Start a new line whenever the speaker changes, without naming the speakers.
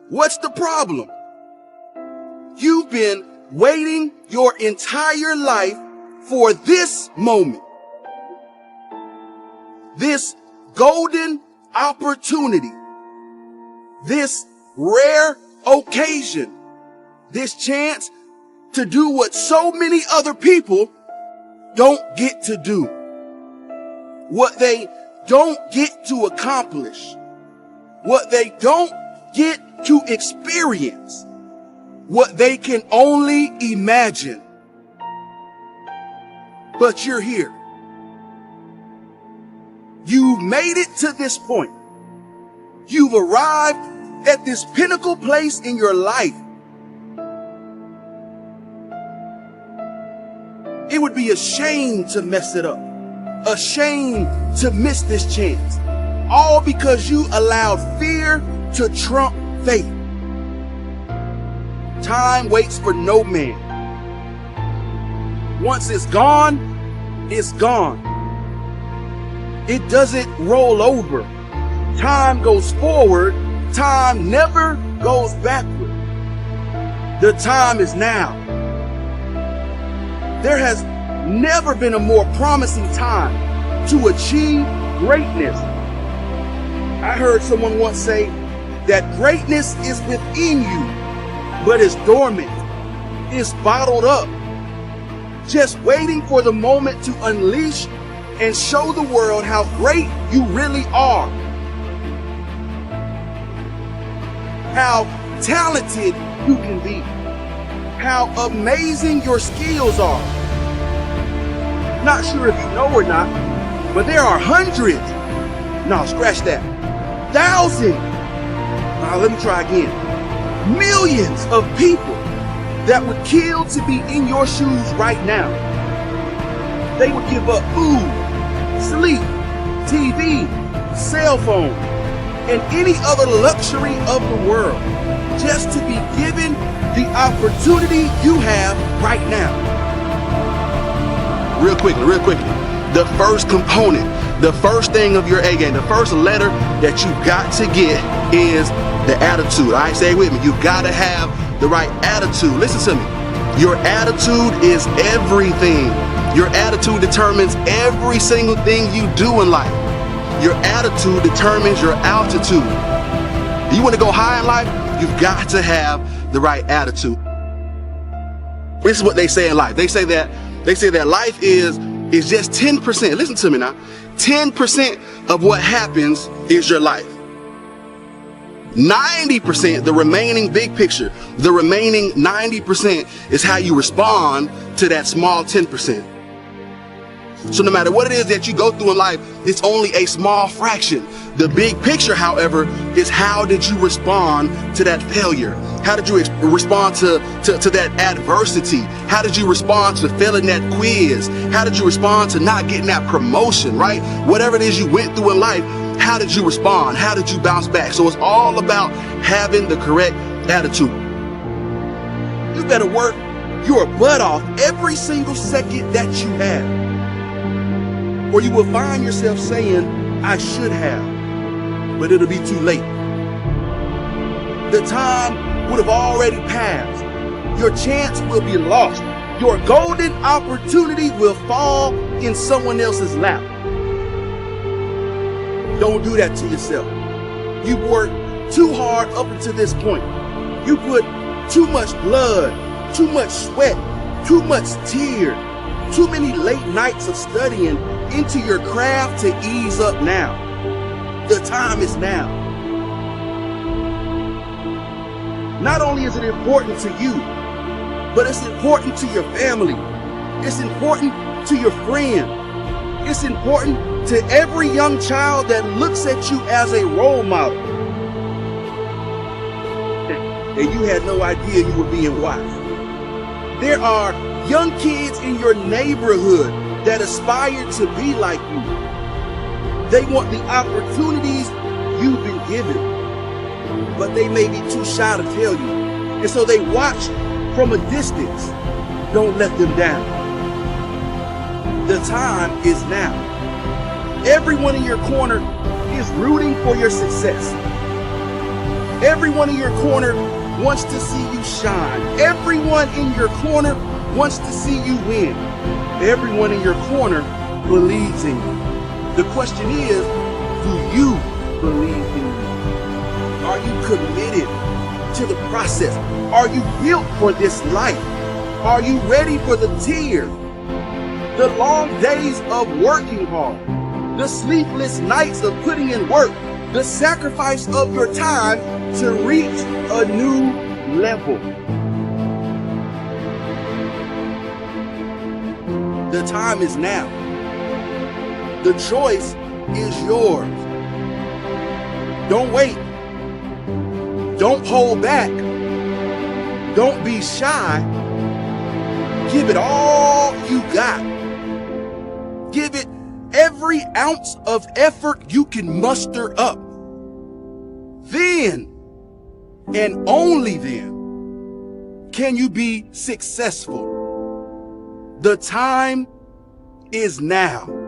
What's the problem? You've been waiting your entire life for this moment. This golden opportunity. This rare occasion. This chance to do what so many other people don't get to do. What they don't get to accomplish. What they don't get to experience. What they can only imagine. But you're here. You've made it to this point. You've arrived at this pinnacle place in your life. It would be a shame to mess it up. A shame to miss this chance. All because you allowed fear to trump faith. Time waits for no man. Once it's gone, it's gone. It doesn't roll over. Time goes forward. Time never goes backward. The time is now. There has never been a more promising time to achieve greatness. I heard someone once say that greatness is within you, but it's dormant. It's bottled up, just waiting for the moment to unleash and show the world how great you really are. How talented you can be. How amazing your skills are. Not sure if you know or not, but there are hundreds. No, scratch that. Thousands. Let me try again. Millions of people that would kill to be in your shoes right now. They would give up food, sleep, TV, cell phone, and any other luxury of the world just to be given the opportunity you have right now. Real quickly. The first component, the first thing of your A game, the first letter that you got to get is the attitude. All right, say it with me. You got to have the right attitude. Listen to me. Your attitude is everything. Your attitude determines every single thing you do in life. Your attitude determines your altitude. You want to go high in life? You've got to have the right attitude. This is what they say in life. They say that life is just 10%. Listen to me now. 10% of what happens is your life. 90%, the remaining big picture, the remaining 90% is how you respond to that small 10%. So no matter what it is that you go through in life, it's only a small fraction. The big picture, however, is how did you respond to that failure? How did you respond to that adversity? How did you respond to failing that quiz? How did you respond to not getting that promotion, right? Whatever it is you went through in life, how did you respond? How did you bounce back? So it's all about having the correct attitude. You better work your butt off every single second that you have. Or you will find yourself saying, I should have, but it'll be too late. The time would have already passed. Your chance will be lost. Your golden opportunity will fall in someone else's lap. Don't do that to yourself. You've worked too hard up until this point. You put too much blood, too much sweat, too much tears, too many late nights of studying into your craft to ease up now. The time is now. Not only is it important to you, but it's important to your family. It's important to your friend. It's important to every young child that looks at you as a role model. And you had no idea you were being watched. There are young kids in your neighborhood that aspire to be like you. They want the opportunities you've been given, but they may be too shy to tell you. And so they watch from a distance. Don't let them down. The time is now. Everyone in your corner is rooting for your success. Everyone in your corner wants to see you shine. Everyone in your corner wants to see you win. Everyone in your corner believes in you. The question is, do you believe in you? Are you committed to the process? Are you built for this life? Are you ready for the tears, the long days of working hard, the sleepless nights of putting in work, the sacrifice of your time to reach a new level? The time is now. The choice is yours. Don't wait. Don't hold back. Don't be shy. Give it all you got. Give it every ounce of effort you can muster up. Then, and only then, can you be successful. The time is now.